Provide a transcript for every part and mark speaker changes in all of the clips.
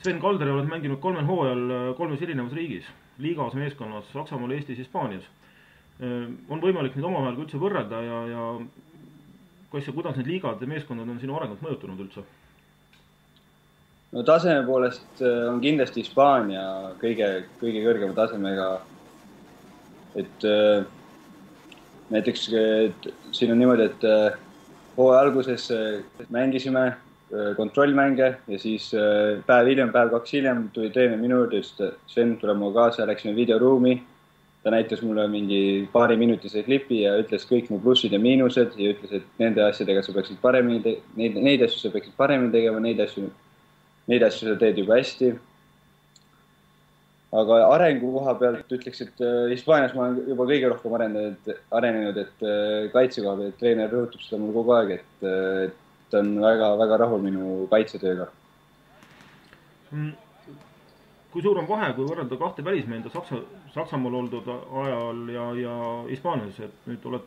Speaker 1: Sven Kalderi oled mänginud 3 hooajal 3 erinevas riigis, liigas, meeskonnas, Saksamaal, Eestis, Hispaanias. On võimalik neid omavahel üldse võrrelda ja kas ja kuidas need liigad ja meeskonnad on sinu arengut mõjutanud üldse?
Speaker 2: No taseme poolest on kindlasti Hispaania kõige kõrgema tasemega. Et näiteks siin on niimoodi, et hooaja alguses mängisime kontrollmänge ja siis päev 2 hiljem tuli treener minu juurde, ütles, Sven, tule mulle kaasa, läksime videoruumi. Ta näitas mulle mingi paari minutise klipi ja ütles kõik mu plussid ja miinused ja ütles, et nende asjadega sa peaksid paremini, neid asju sa peaksid paremini tegema, neid asju sa teed juba hästi. Aga arengu koha pealt ütleks, et Hispaanias ma olen juba kõige rohkem arenenud, et kaitse koha pealt treener rõhutab seda mul kogu aeg, et ta on väga rahul minu kaitsetööga.
Speaker 1: Kui suur on vahe, kui võrrelda 2 välismeelda Saksamaal oldud ajal ja Hispaanias, et nüüd oled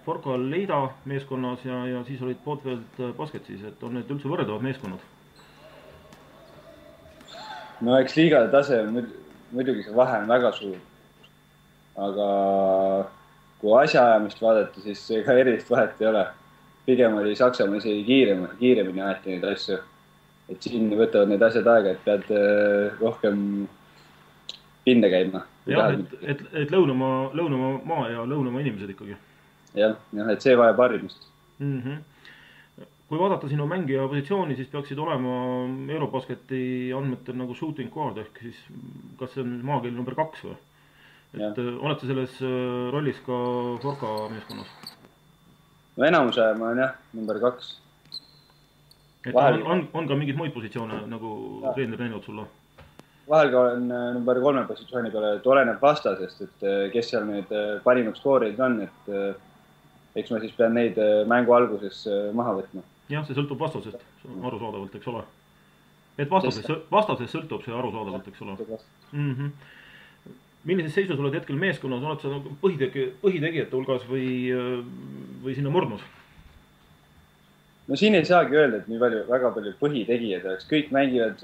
Speaker 1: Forca Lleida meeskonnas ja siis olid Botveld Basketsis, et on need üldse võrreldavad meeskonnad?
Speaker 2: No eks liigade tase muidugi see vahe on väga suur, aga kui asjaajamist vaadata, siis ega erilist vahet ei ole. Pigem oli Saksamaal isegi kiiremini aeti neid asju. Et siin võtavad need asjad aega, et pead rohkem pinda käima.
Speaker 1: Jah, et lõunamaa maa ja lõunamaa inimesed ikkagi.
Speaker 2: Jah, et see vajab harjumist.
Speaker 1: Kui vaadata sinu mängija positsiooni, siis peaksid olema Eurobasketi andmetel nagu shooting guard ehk siis kas see on maakeel number 2 või? Et oled sa selles rollis ka Forca meeskonnas?
Speaker 2: No enamuse aja ma olen jah, number 2.
Speaker 1: Et on ka mingid muid positsioone nagu treener näinud sulle?
Speaker 2: Vahel ka olen number 3 positsiooni peale, et oleneb vastasest, et kes seal need parimad skoorid on, et eks ma siis pean neid mängu alguses maha võtma.
Speaker 1: Jah, see sõltub vastasest arusaadavalt, eks ole. Et vastasest sõltub see arusaadavalt, eks ole. Millises seisus oled hetkel meeskonnas, oled sa põhitegijate hulgas või sinna murdmas?
Speaker 2: No siin ei saagi öelda, et nii väga palju põhitegijad oleks. Kõik mängivad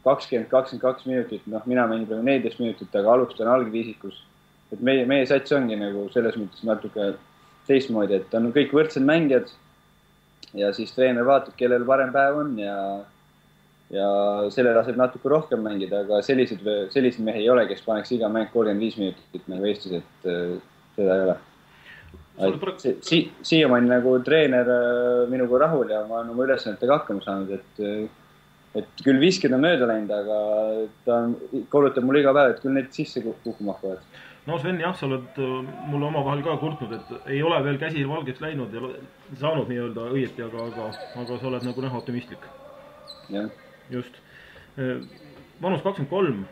Speaker 2: 20-22 minutit, mina mängin praegu 14 minutit, aga alustan algviisikus. Et meie sats ongi nagu selles mõttes natuke teistmoodi, et on kõik võrdsed mängijad ja siis treener vaatab, kellel parem päev on ja selle laseb natuke rohkem mängida, aga sellised mehe ei ole, kes paneks iga mäng 35 minutit nagu Eestis, et seda ei ole. Siiamaani nagu treener minuga rahul ja ma olen oma ülesannetega hakkama saanud, et küll visked on mööda läinud, aga ta kolutab mulle iga päev, et küll need sisse kukkuma hakkavad.
Speaker 1: No Sven, jah, sa oled mulle omavahel ka kurtnud, et ei ole veel käsi valgeks läinud ja saanud nii-öelda õieti, aga sa oled nagu näha optimistlik.
Speaker 2: Jah.
Speaker 1: Just. Vanus 23,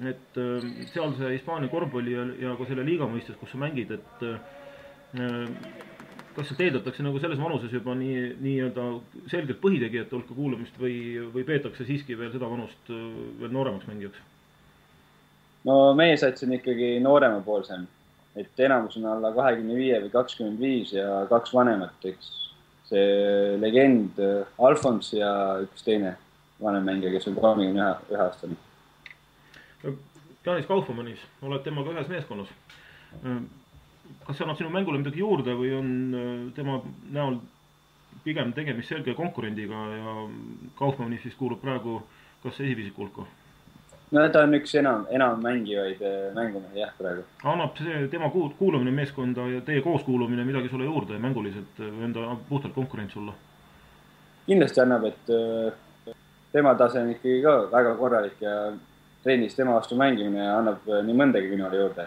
Speaker 1: et seal see Hispaania korvpalli ja ka selle liiga mõistes, kus sa mängid, et kas see teedatakse nagu selles vanuses juba nii-öelda selgelt põhitegijate hulka kuulumist või peetakse siiski veel seda vanust veel nooremaks mängijaks?
Speaker 2: No meie sats on ikkagi nooremapoolsem, et enamus on alla 25 või 25 ja 2 vanemat, eks see legend Alfons ja üks teine vanem mängija, kes on 31 aastane.
Speaker 1: Janis Kaufmannis, oled temaga ühes meeskonnas. Kas see annab sinu mängule midagi juurde või on tema näol pigem tegemist selge konkurendiga ja Kaufmannis siis kuulub praegu kas esiviisiku hulka?
Speaker 2: No ta on üks enam mängivaid mängumehi jah praegu.
Speaker 1: Annab see tema kuulumine meeskonda ja teie koos kuulumine midagi sulle juurde mänguliselt või on ta puhtalt konkurents sulle?
Speaker 2: Kindlasti annab, et tema tase on ikkagi ka väga korralik ja trennis tema vastu mängimine annab nii mõndagi minule juurde.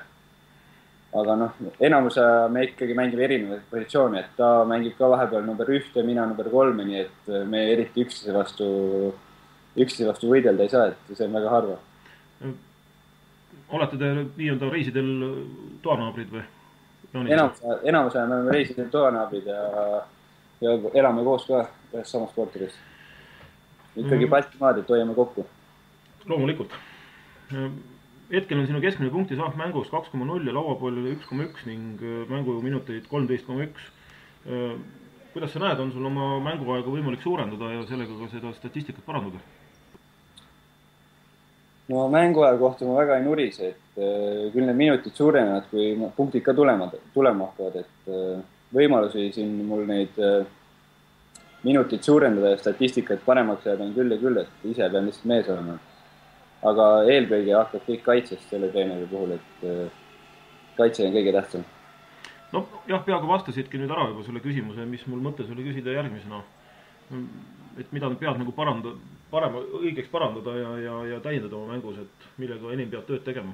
Speaker 2: Aga enamuse me ikkagi mängime erinevaid positsioone, et ta mängib ka vahepeal number 1 ja mina number 3, nii et me eriti üksteise vastu võidelda ei saa, et see on väga harva.
Speaker 1: Olete te nii-öelda reisidel toanaabrid või?
Speaker 2: Enamus me oleme reisidel toanaabrid ja elame koos ka ühes samas korteris. Ikkagi Baltimaad, et hoiame kokku.
Speaker 1: Loomulikult. Hetkel on sinu keskmine punkti saab mängus 2,0 ja lauapool 1,1 ning mänguminuteid 13,1. Kuidas sa näed, on sul oma mänguaega võimalik suurendada ja sellega ka seda statistikat parandada?
Speaker 2: no mänguaja kohta ma väga ei nurise, et küll need minutid suurenevad, kui punktid ka tulema hakkavad, et võimalusi siin mul neid minutit suurendada ja statistikat paremaks jääda on küll ja küll, et ise pean lihtsalt mees olema. Aga eelkõige hakkab kõik kaitsest selle treeneri puhul, et kaitse on kõige tähtsam.
Speaker 1: No jah, peaaegu vastasidki nüüd ära juba selle küsimuse, mis mul mõttes oli küsida järgmisena. Et mida pead nagu õigeks parandada ja täiendada oma mängus, et millega enim pead tööd tegema.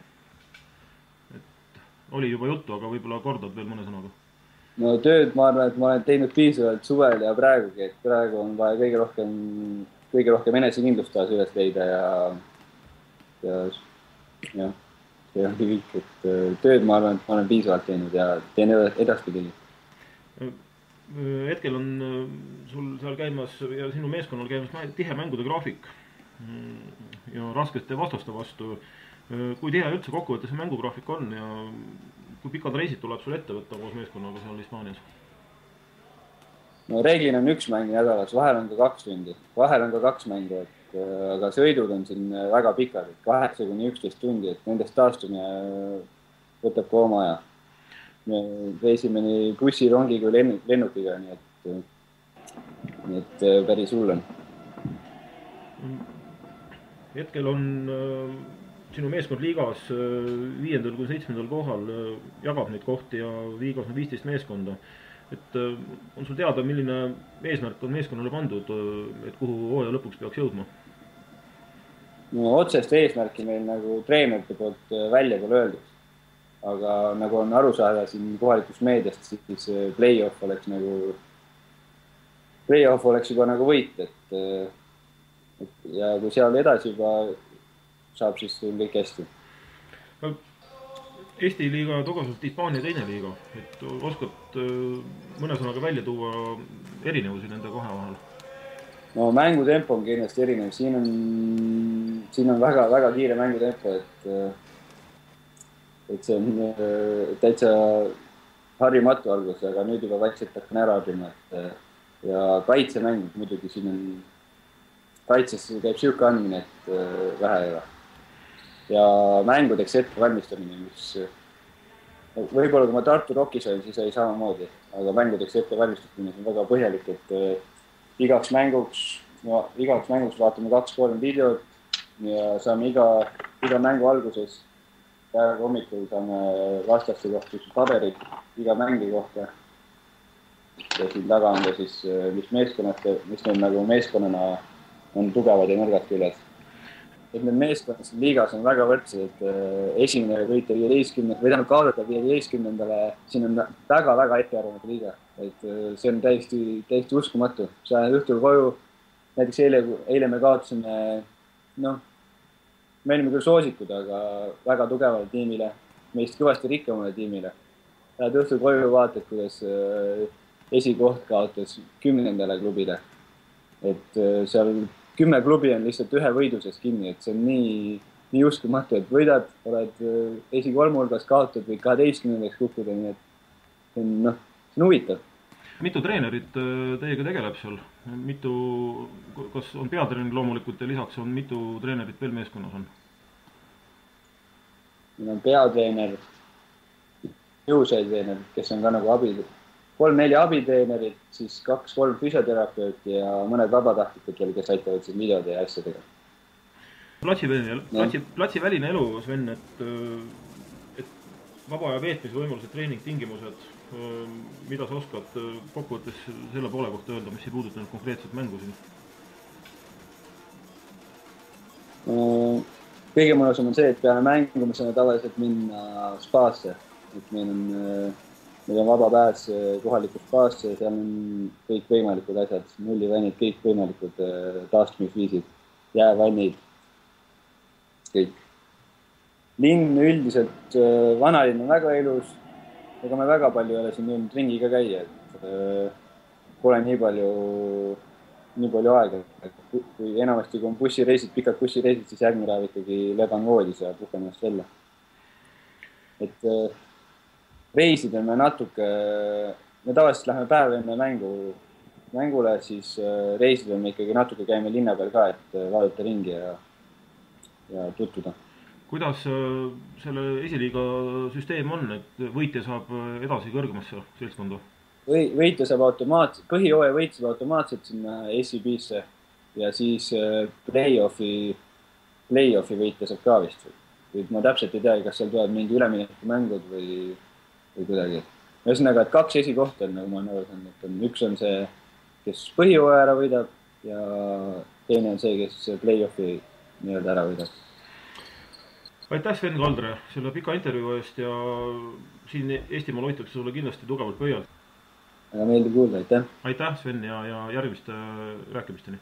Speaker 1: Et oli juba juttu, aga võib-olla kordad veel mõne sõnaga.
Speaker 2: No tööd ma arvan, et ma olen teinud piisavalt suvel ja praegugi, et praegu on vaja kõige rohkem enesekindlust taas üles leida ja see ongi kõik, et tööd ma arvan, et ma olen piisavalt teinud ja teen edaspidigi.
Speaker 1: Hetkel on sul seal käimas ja sinu meeskonnal käimas tihe mängude graafik ja raskete vastaste vastu. Kui tihe üldse kokkuvõttes see mängugraafik on ja kui pikad reisid tuleb sul ette võtta koos meeskonnaga seal Hispaanias?
Speaker 2: No reeglina on 1 mäng nädalas, vahel on ka 2 tundi, vahel on ka 2 mängu, aga sõidud on siin väga pikad, 8–11 tundi, et nendest taastumine võtab ka oma aja. Me reisime nii bussi, rongi kui lennukiga, nii et päris hull on.
Speaker 1: Hetkel on sinu meeskond liigas 5.–7. kohal, jagab neid kohti ja liigas on 15 meeskonda. Et on sul teada, milline eesmärk on meeskonnale pandud, et kuhu hooaja lõpuks peaks jõudma?
Speaker 2: No otsest eesmärki meil nagu treenerite poolt välja pole öeldud. Aga nagu on aru saada siin kohalikust meediast, siis play-off oleks juba nagu võit, et ja kui seal edasi juba saab, siis kõik hästi.
Speaker 1: Eesti liiga togaselt Hispaania teine liiga, et oskad mõne sõnaga välja tuua erinevusi nende kahe vahel?
Speaker 2: No mängutempo on kindlasti erinev, siin on väga kiire mängutempo, et see on täitsa harjumatu algus, aga nüüd juba vaikselt hakkan ära harjuma, ja kaitsemäng muidugi siin on, kaitses käib siuke andmine, et vähe ei ole. Ja mängudeks ette valmistamine, mis võib-olla kui ma Tartu Rockis olin, siis oli samamoodi, aga mängudeks ette valmistamine on väga põhjalik, et igaks mänguks vaatame 2-3 videot ja saame iga mängu alguses päeva hommikul saame vastaste kohta paberid iga mängi kohta. Ja siin taga on ka siis, mis meil nagu meeskonnana on tugevad ja nõrgad küljed. Et need meeskonnad siin liigas on väga võrdsed, et esimene võita 15, või tähendab kaotada 15-ndale, siin on väga ettearvamatu liiga. Et see on täiesti uskumatu. Sa lähed õhtul koju, näiteks eile me kaotasime, me olime küll soosikud, aga väga tugevale tiimile, meist kõvasti rikkamale tiimile. Lähed õhtul koju vaatad, kuidas esikoht kaotas 10-ndale klubile. Et seal 10 klubi on lihtsalt ühe võiduses kinni, et see on nii uskumatu, et võidad, oled esikolme hulgas, kaotad või 12-ndaks kukkuda, nii et see on huvitav.
Speaker 1: Mitu treenerit teiega tegeleb seal? Kas on peatreener loomulikult ja lisaks on mitu treenerit veel meeskonnas on?
Speaker 2: Meil on peatreener, jõusetreener, kes on ka nagu 3-4 abitreenerit, siis 2-3 füsioterapeuti ja mõned vabatahtlikud, kes aitavad siin videode ja asjadega.
Speaker 1: Platsiväline elu, Sven, et vaba aja veetmise võimalused, treeningtingimused, mida sa oskad kokkuvõttes selle poole kohta öelda, mis ei puuduta nüüd konkreetselt mängu siin?
Speaker 2: Kõige mõnusam on see, et peale mängu me saame tavaliselt minna spaasse, et meil on vaba pääs kohaliku spaasse, seal on kõik võimalikud asjad, nullivannid, kõik võimalikud taastumisviisid, jäävannid, kõik. Linn üldiselt, vanalinn on väga ilus, ega me väga palju ei ole siin jõudnud ringiga käia, et pole nii palju aega. Kui enamasti kui on bussireisid, pikad bussireisid, siis järgmine päev ikkagi leban voodis ja puhkan ennast välja. Et reisidel me tavaliselt läheme päev enne mängule, siis reisidel me ikkagi natuke käime linna peal ka, et vaadata ringi ja tutvuda.
Speaker 1: Kuidas selle esiliiga süsteem on, et võitja saab edasi kõrgemasse seltskonda?
Speaker 2: Võitja saab põhijooaja võit saab automaatselt sinna SCB-sse ja siis play-off'i võitja saab ka vist. Ma täpselt ei tea, kas seal tuleb mingi üleminekumängud või kuidagi. Ühesõnaga, et 2 esikohta on, nagu ma olen aru saanud, et üks on see, kes põhijooaja ära võidab ja teine on see, kes play-off'i nii-öelda ära võidab.
Speaker 1: Aitäh, Sven Kaldre, selle pika intervjuu eest ja siin Eestimaal hoitakse sulle kindlasti tugevalt pöialt.
Speaker 2: Väga meeldib kuulda, aitäh!
Speaker 1: Aitäh, Sven, ja järgmiste rääkimisteni!